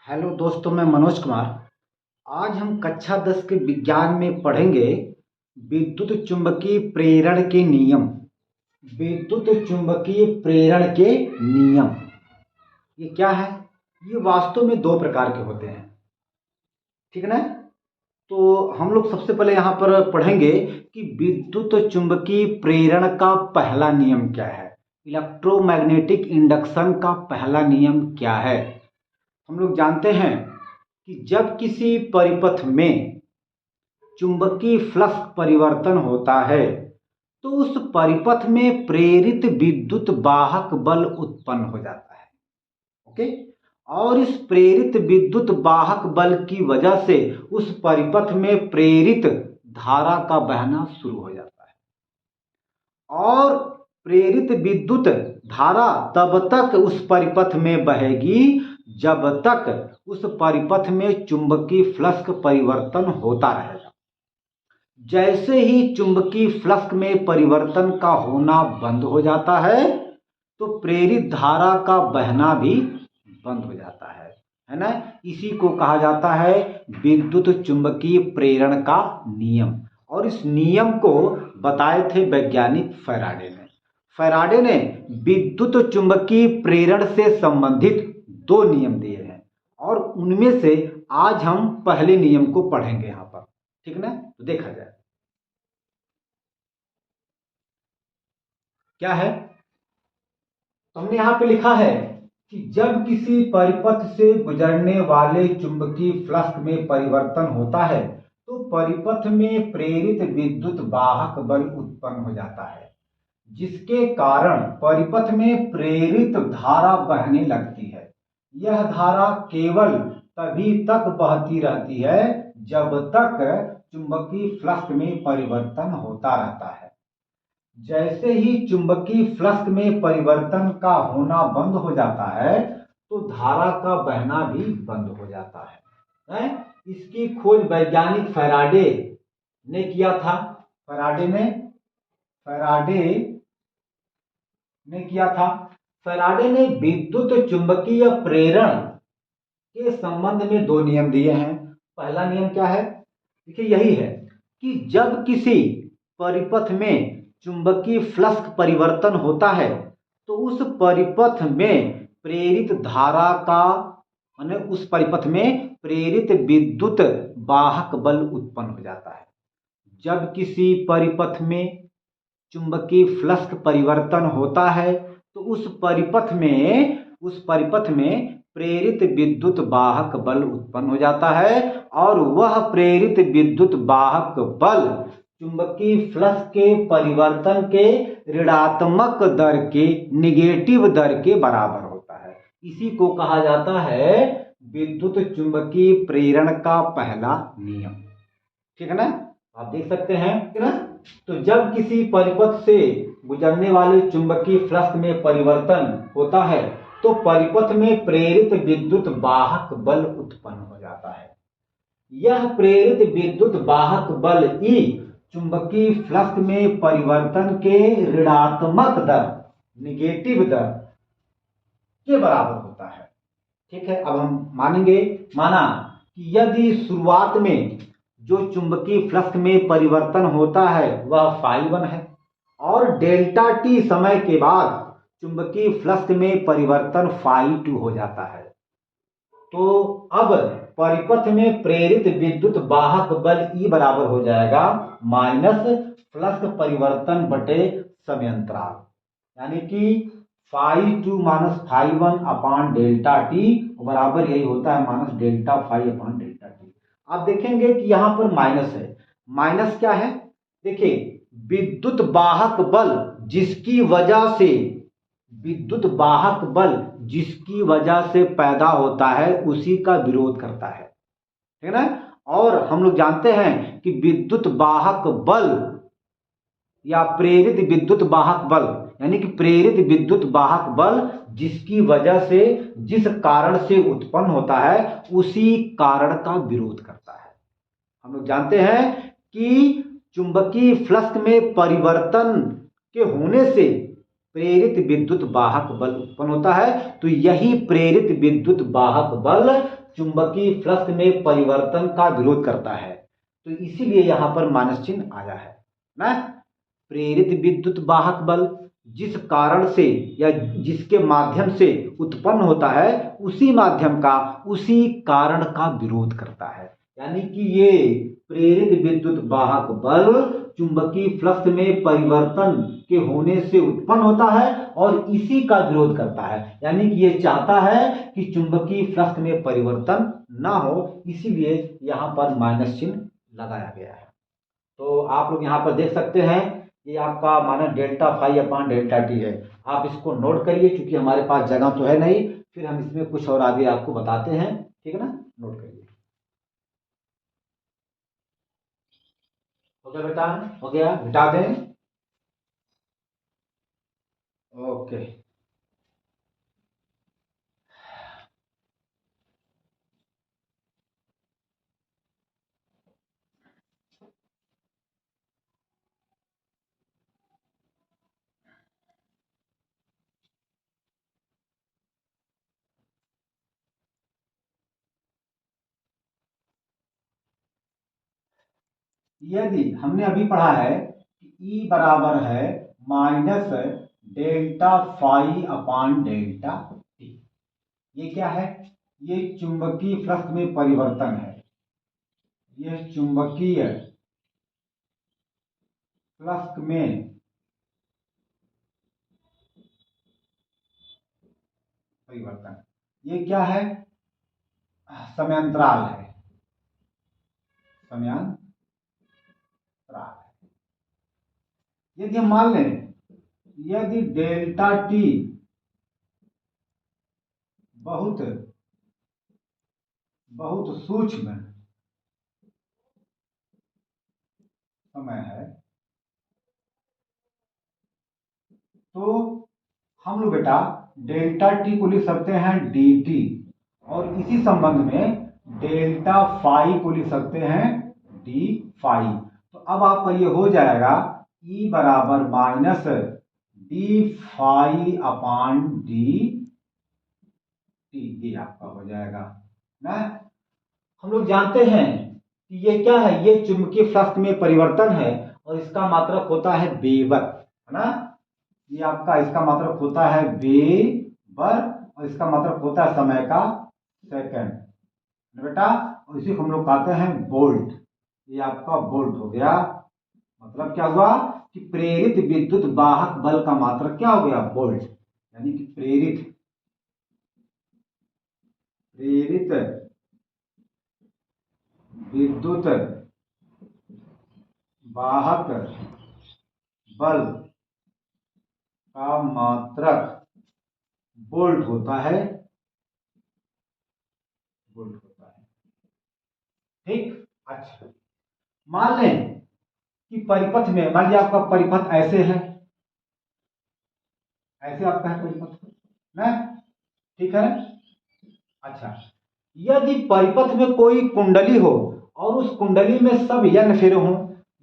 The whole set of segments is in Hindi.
हेलो दोस्तों, मैं मनोज कुमार। आज हम कक्षा 10 के विज्ञान में पढ़ेंगे विद्युत चुंबकीय प्रेरण के नियम। विद्युत चुंबकीय प्रेरण के नियम ये क्या है? ये वास्तव में दो प्रकार के होते हैं, ठीक है ना? तो हम लोग सबसे पहले यहाँ पर पढ़ेंगे कि विद्युत चुंबकीय प्रेरण का पहला नियम क्या है। इलेक्ट्रोमैग्नेटिक इंडक्शन का पहला नियम क्या है? हम लोग जानते हैं कि जब किसी परिपथ में चुंबकीय फ्लक्स परिवर्तन होता है तो उस परिपथ में प्रेरित विद्युत वाहक बल उत्पन्न हो जाता है। ओके, और इस प्रेरित विद्युत वाहक बल की वजह से उस परिपथ में प्रेरित धारा का बहना शुरू हो जाता है। और प्रेरित विद्युत धारा तब तक उस परिपथ में बहेगी जब तक उस परिपथ में चुंबकीय फ्लक्स परिवर्तन होता रहेगा। जैसे ही चुंबकीय फ्लक्स में परिवर्तन का होना बंद हो जाता है तो प्रेरित धारा का बहना भी बंद हो जाता है ना? इसी को कहा जाता है विद्युत चुंबकीय प्रेरण का नियम। और इस नियम को बताए थे वैज्ञानिक फैराडे ने। फैराडे ने विद्युत चुंबकीय प्रेरण से संबंधित दो नियम दिए हैं और उनमें से आज हम पहले नियम को पढ़ेंगे यहाँ पर, ठीक ना? तो देखा जाए क्या है। तो हमने यहाँ पे लिखा है कि जब किसी परिपथ से गुजरने वाले चुंबकीय फ्लक्स में परिवर्तन होता है तो परिपथ में प्रेरित विद्युत वाहक बल उत्पन्न हो जाता है, जिसके कारण परिपथ में प्रेरित धारा बहने लगती है। यह धारा केवल तभी तक बहती रहती है जब तक चुंबकीय फ्लक्स में परिवर्तन होता रहता है। जैसे ही चुंबकीय फ्लक्स में परिवर्तन का होना बंद हो जाता है तो धारा का बहना भी बंद हो जाता है? इसकी खोज वैज्ञानिक फैराडे ने किया था। फैराडे ने विद्युत चुंबकीय प्रेरण के संबंध में दो नियम दिए हैं। पहला नियम क्या है? देखिए, यही है कि जब किसी परिपथ में चुंबकीय फ्लक्स परिवर्तन होता है तो उस परिपथ में प्रेरित धारा का माने उस परिपथ में प्रेरित विद्युत वाहक बल उत्पन्न हो जाता है। जब किसी परिपथ में चुंबकीय फ्लक्स परिवर्तन होता है तो उस परिपथ में प्रेरित विद्युत वाहक बल उत्पन्न हो जाता है और वह प्रेरित विद्युत वाहक बल चुंबकीय फ्लक्स के परिवर्तन के ऋणात्मक दर के निगेटिव दर के बराबर होता है। इसी को कहा जाता है विद्युत चुंबकीय प्रेरण का पहला नियम, ठीक है ना? आप देख सकते हैं, ठीक है ना? तो जब किसी परिपथ से गुजरने वाले चुंबकीय फ्लक्स में परिवर्तन होता है तो परिपथ में प्रेरित विद्युत वाहक बल उत्पन्न हो जाता है। यह प्रेरित विद्युत वाहक बल ई चुंबकीय फ्लक्स में परिवर्तन के ऋणात्मक दर निगेटिव दर के बराबर होता है, ठीक है? अब हम माना कि यदि शुरुआत में जो चुंबकीय फ्लक्स में परिवर्तन होता है वह φ1 है और डेल्टा टी समय के बाद चुंबकीय फ्लक्स में परिवर्तन φ2 हो जाता है, तो अब परिपथ में प्रेरित विद्युत वाहक बल ई बराबर हो जाएगा माइनस फ्लक्स परिवर्तन बटे समयांतराल, यानी कि φ2 माइनस φ1 अपान डेल्टा टी बराबर यही होता है minus delta phi upon delta T. आप देखेंगे कि यहां पर माइनस है। माइनस क्या है? देखिए, विद्युत वाहक बल जिसकी वजह से पैदा होता है उसी का विरोध करता है, ठीक है ना? और हम लोग जानते हैं कि विद्युत वाहक बल या प्रेरित विद्युत वाहक बल यानी कि प्रेरित विद्युत वाहक बल जिसकी वजह से जिस कारण से उत्पन्न होता है उसी कारण का विरोध करता है। हम लोग जानते हैं कि चुंबकीय फ्लक्स में परिवर्तन के होने से प्रेरित विद्युत वाहक बल उत्पन्न होता है, तो यही प्रेरित विद्युत वाहक बल चुंबकीय फ्लक्स में परिवर्तन का विरोध करता है। तो इसीलिए यहाँ पर माइनस चिन्ह आया है ना। प्रेरित विद्युत वाहक बल जिस कारण से या जिसके माध्यम से उत्पन्न होता है उसी माध्यम का उसी कारण का विरोध करता है। यानी कि ये प्रेरित विद्युत वाहक बल चुंबकीय फ्लक्स में परिवर्तन के होने से उत्पन्न होता है और इसी का विरोध करता है। यानी कि ये चाहता है कि चुंबकीय फ्लक्स में परिवर्तन ना हो, इसीलिए यहाँ पर माइनस चिन्ह लगाया गया है। तो आप लोग यहाँ पर देख सकते हैं ये आपका minus delta phi upon delta T है। आप इसको नोट करिए, क्योंकि हमारे पास जगह तो है नहीं, फिर हम इसमें कुछ और आगे आपको बताते हैं। ठीक है ना, नोट करिए। हो गया बेटा, हो गया, मिटा दें। ओके, यदि हमने अभी पढ़ा है कि E बराबर है minus delta phi upon delta T. ये क्या है? ये चुंबकीय फ्लक्स में परिवर्तन है। यह चुंबकीय फ्लक्स में परिवर्तन, ये क्या है? समयांतराल है, समयांतराल है। यदि हम मान लें यदि डेल्टा टी बहुत बहुत सूक्ष्म समय है, तो हम लोग बेटा डेल्टा टी को लिख सकते हैं डी टी, और इसी संबंध में डेल्टा फाई को लिख सकते हैं डी फाई। तो अब आपका ये हो जाएगा E बराबर minus D phi upon D T, ये आपका हो जाएगा ना। हम लोग जानते हैं कि ये क्या है? ये चुंबकीय फ्लक्स में परिवर्तन है और इसका मात्रक होता है वेबर, है ना। ये आपका इसका मात्रक होता है वेबर और इसका मात्रक होता है समय का सेकंड बेटा, और इसी को हम लोग कहते हैं वोल्ट। ये आपका वोल्ट हो गया। मतलब क्या हुआ कि प्रेरित विद्युत वाहक बल का मात्रक क्या हो गया? वोल्ट। यानी कि प्रेरित विद्युत वाहक बल का मात्रक वोल्ट होता है, वोल्ट होता है। ठीक, अच्छा मान लें कि परिपथ में, मान लिया आपका परिपथ ऐसे है, ऐसे आपका है परिपथ ना, ठीक है। अच्छा, यदि परिपथ में कोई कुंडली हो और उस कुंडली में सब n फेरे हों,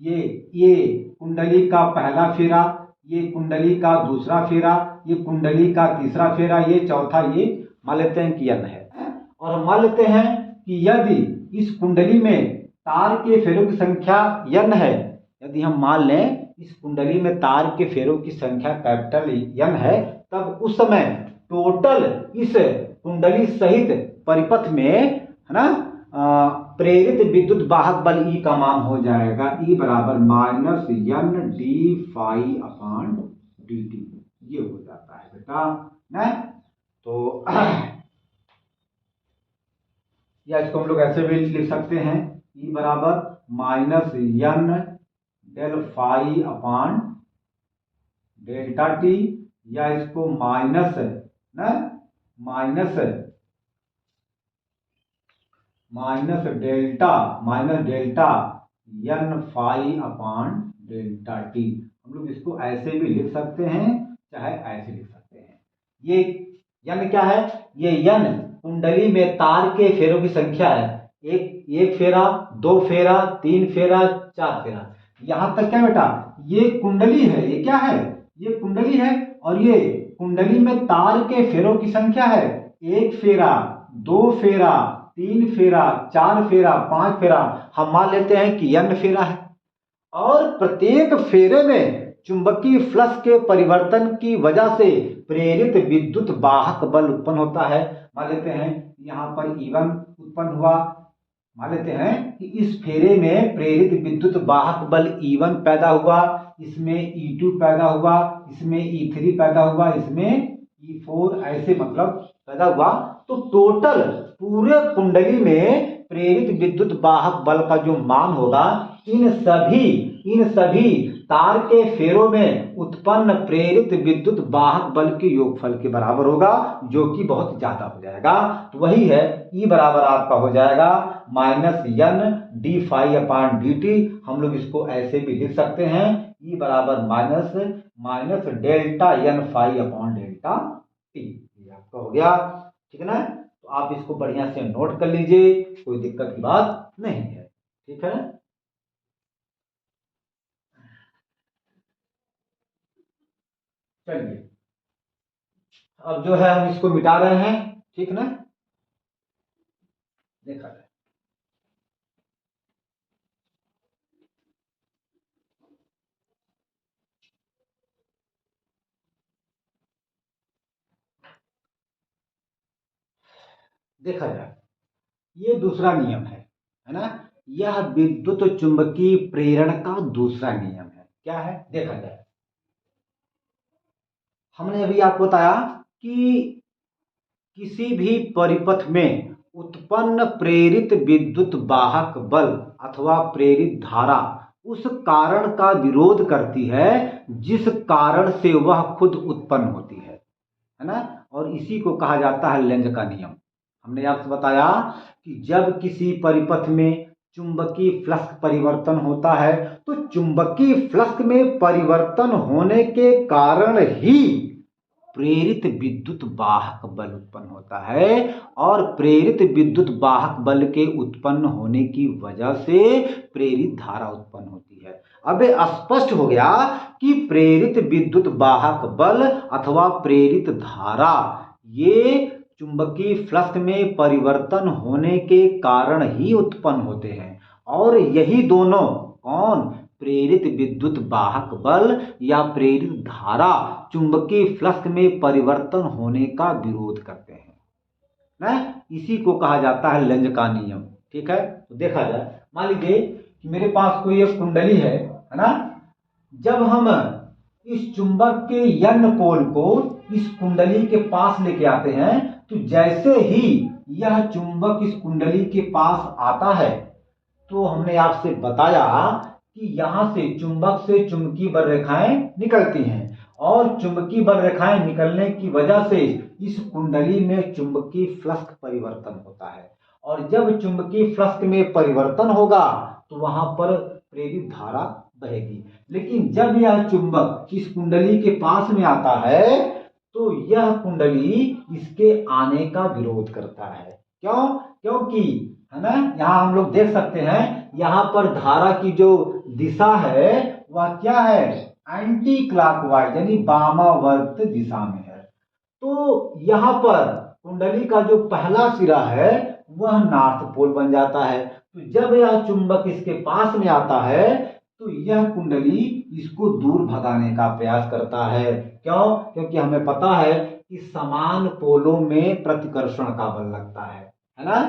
ये कुंडली का पहला फेरा, ये कुंडली का दूसरा फेरा, ये कुंडली का तीसरा फेरा, ये चौथा, ये मान लेते हैं कि n है। और मान लेते हैं कि यदि इस कुंडली में तार के फेरों की संख्या n है, यदि हम मान लें इस कुंडली में तार के फेरों की संख्या कैपिटल n है, तब उस समय टोटल इस कुंडली सहित परिपथ में, है ना, प्रेरित विद्युत वाहक बल E का मान हो जाएगा E बराबर minus n D phi upon D T. ये हो जाता है बेटा ना। तो या इसको हम लोग ऐसे भी लिख सकते हैं E बराबर minus n del phi upon delta T, या इसको minus delta n phi upon delta T. हम लोग इसको ऐसे भी लिख सकते हैं, चाहे ऐसे लिख सकते हैं। ये n क्या है? ये n कुंडली में तार के फेरों की संख्या है। एक फेरा, दो फेरा, तीन फेरा, चार फेरा, यहां तक क्या बेटा? ये कुंडली है, ये क्या है? ये कुंडली है, और ये कुंडली में तार के फेरों की संख्या है। एक फेरा, दो फेरा, 3 फेरा, 4 फेरा, 5 फेरा, हम मान लेते हैं कि n फेरा है। और प्रत्येक फेरे में चुंबकीय फ्लक्स के परिवर्तन की वजह से प्रेरित विद्युत वाहक बल उत्पन्न होता है। मान लेते हैं यहाँ पर E1 उत्पन्न हुआ, मान लेते हैं कि इस फेरे में प्रेरित विद्युत वाहक बल E1 पैदा हुआ, इसमें E2 पैदा हुआ, इसमें E3 पैदा हुआ, इसमें E4 ऐसे मतलब पैदा हुआ। तो टोटल पूरे कुंडली में प्रेरित विद्युत वाहक बल का जो मान होगा इन सभी तार के फेरों में उत्पन्न प्रेरित विद्युत वाहक बल के योगफल के बराबर होगा, जो कि बहुत ज्यादा हो जाएगा। तो वही है E बराबर आपका हो जाएगा -n d∅/dt। हम लोग इसको ऐसे भी लिख सकते हैं, E बराबर माइनस डेल्टा n∅/डेल्टा t। ये आपका हो गया, ठीक है ना। तो आप इसको बढ़िया से नोट कर लीजिए, कोई दिक्कत की बात नहीं है, ठीक है। चलिए अब जो है हम इसको मिटा रहे हैं, ठीक ना। देखा जाए, देखा जाए, ये दूसरा नियम है ना। यह विद्युत चुंबकीय प्रेरण का दूसरा नियम है। क्या है, देखा जाए। हमने अभी आपको बताया कि किसी भी परिपथ में उत्पन्न प्रेरित विद्युत वाहक बल अथवा प्रेरित धारा उस कारण का विरोध करती है जिस कारण से वह खुद उत्पन्न होती है ना। और इसी को कहा जाता है लेंज का नियम। हमने आपसे बताया कि जब किसी परिपथ में चुंबकीय फ्लक्स परिवर्तन होता है तो चुंबकीय फ्लक्स में परिवर्तन होने के कारण ही प्रेरित विद्युत वाहक बल उत्पन्न होता है, और प्रेरित विद्युत वाहक बल के उत्पन्न होने की वजह से प्रेरित धारा उत्पन्न होती है। अब स्पष्ट हो गया कि प्रेरित विद्युत वाहक बल अथवा प्रेरित धारा ये चुंबकीय फ्लक्स में परिवर्तन होने के कारण ही उत्पन्न होते हैं, और यही दोनों कौन, प्रेरित विद्युत वाहक बल या प्रेरित धारा चुंबकीय फ्लक्स में परिवर्तन होने का विरोध करते हैं ना। इसी को कहा जाता है लेंज का नियम, ठीक है। तो देखा जाए, मान लीजिए कि मेरे पास कोई एक कुंडली है ना। जब हम इस चुंबक के n पोल को इस कुंडली के पास लेके आते हैं तो जैसे ही यह चुंबक इस कुंडली के पास आता है तो हमने आपसे बताया कि यहां से चुंबक से चुंबकीय बल रेखाएं निकलती हैं, और चुंबकीय बल रेखाएं निकलने की वजह से इस कुंडली में चुंबकीय फ्लक्स परिवर्तन होता है, और जब चुंबकीय फ्लक्स में परिवर्तन होगा तो वहां पर प्रेरित धारा बहेगी। लेकिन जब यह चुंबक इस कुंडली के पास में आता है तो यह कुंडली इसके आने का विरोध करता है। क्यों? क्योंकि है ना, यहाँ हम लोग देख सकते हैं यहाँ पर धारा की जो दिशा है वह क्या है, एंटी क्लॉकवाइज यानी वामावर्त दिशा में है। तो यहाँ पर कुंडली का जो पहला सिरा है वह नॉर्थ पोल बन जाता है। तो जब यह चुंबक इसके पास में आता है तो यह कुंडली इसको दूर भगाने का प्रयास करता है। क्यों? क्योंकि हमें पता है कि समान पोलों में प्रतिकर्षण का बल लगता है ना।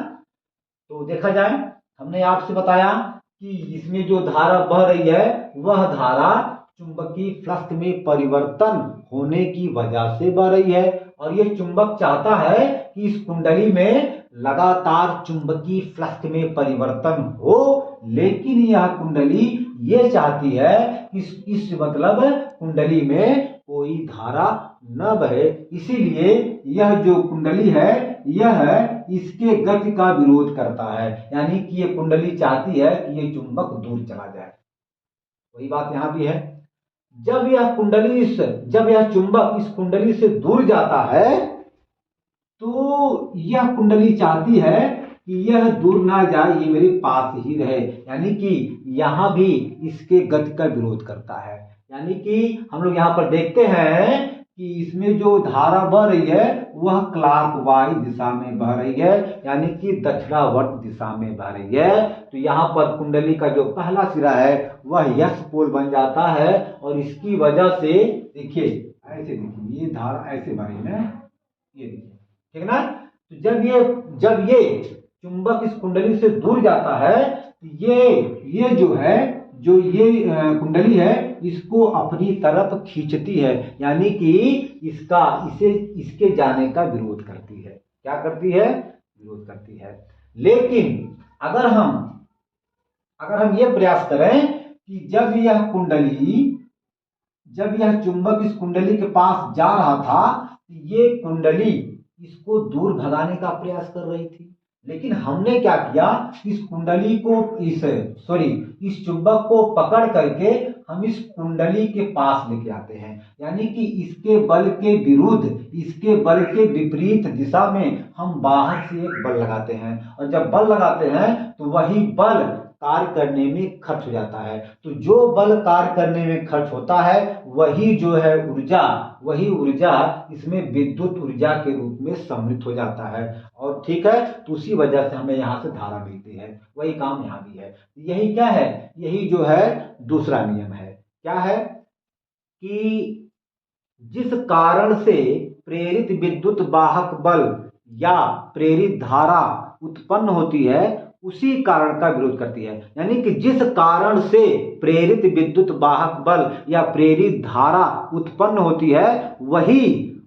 तो देखा जाए, हमने आपसे बताया कि इसमें जो धारा बह रही है वह धारा चुंबकीय फ्लक्स में परिवर्तन होने की वजह से बह रही है, और यह चुंबक चाहता है कि इस कुंडली में लगातार चुंबकीय फ्लक्स में परिवर्तन हो, लेकिन यह कुंडली ये चाहती है कि इस मतलब कुंडली में कोई धारा न बहे। इसीलिए यह जो कुंडली है यह इसके गति का विरोध करता है, यानी कि ये कुंडली चाहती है कि ये चुंबक दूर चला जाए। वही बात यहां भी है, जब यह चुंबक इस कुंडली से दूर जाता है तो यह कुंडली चाहती है कि यह दूर ना जाए, ये मेरे पास ही रहे, यानी कि यहां भी इसके गति का विरोध करता है। यानी कि हम लोग यहाँ पर देखते हैं कि इसमें जो धारा बह रही है वह क्लॉकवाइज दिशा में बह रही है, यानी कि दक्षिणावर्त दिशा में बह रही है। तो यहाँ पर कुंडली का जो पहला सिरा है वह यस पोल बन जाता है, और इसकी वजह से देखिए ऐसे, देखिए ये धारा ऐसे बह रही है, ये देखिए, ठीक ना। तो जब ये चुंबक इस कुंडली से दूर जाता है तो ये जो है, जो ये कुंडली है इसको अपनी तरफ खींचती है, यानी कि इसके जाने का विरोध करती है। क्या करती है? विरोध करती है। लेकिन अगर हम ये प्रयास करें कि जब यह चुंबक इस कुंडली के पास जा रहा था, ये कुंडली इसको दूर भगाने का प्रयास कर रही थी, लेकिन हमने क्या किया, इस कुंडली को इस चुंबक को पकड़ करके हम इस कुंडली के पास लेके आते हैं, यानी कि इसके बल के विरुद्ध, इसके बल के विपरीत दिशा में हम बाहर से एक बल लगाते हैं, और जब बल लगाते हैं तो वही बल कार्य करने में खर्च हो जाता है। तो जो बल कार्य करने में खर्च होता है वही जो है वही ऊर्जा इसमें विद्युत ऊर्जा के रूप में सम्मिलित हो जाता है, और ठीक है, तो उसी वजह से हमें यहाँ से धारा मिलती है। वही काम यहाँ भी है। यही क्या है? यही जो है दूसरा नियम है। क्या है? कि जिस कारण से प्रेरित विद्युत वाहक बल या प्रेरित धारा उत्पन्न होती है उसी कारण का विरोध करती है, यानी कि जिस कारण से प्रेरित विद्युत वाहक बल या प्रेरित धारा उत्पन्न होती है वही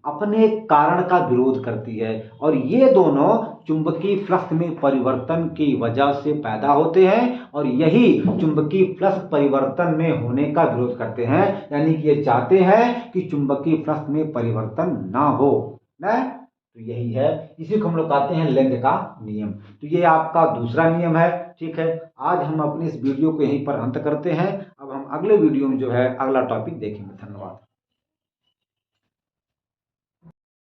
अपने कारण का विरोध करती है, और ये दोनों चुंबकीय फ्लक्स में परिवर्तन की वजह से पैदा होते हैं, और यही चुंबकीय फ्लक्स परिवर्तन में होने का विरोध करते हैं, यानी कि ये चाहते हैं कि चुंबकीय फ्लक्स में परिवर्तन ना हो ना। तो यही है, इसी को हम लोग कहते हैं लेंज का नियम। तो ये आपका दूसरा नियम है। ठीक है, आज हम अपने इस वीडियो को यहीं पर अंत करते हैं। अब हम अगले वीडियो में जो है अगला टॉपिक देखेंगे। धन्यवाद।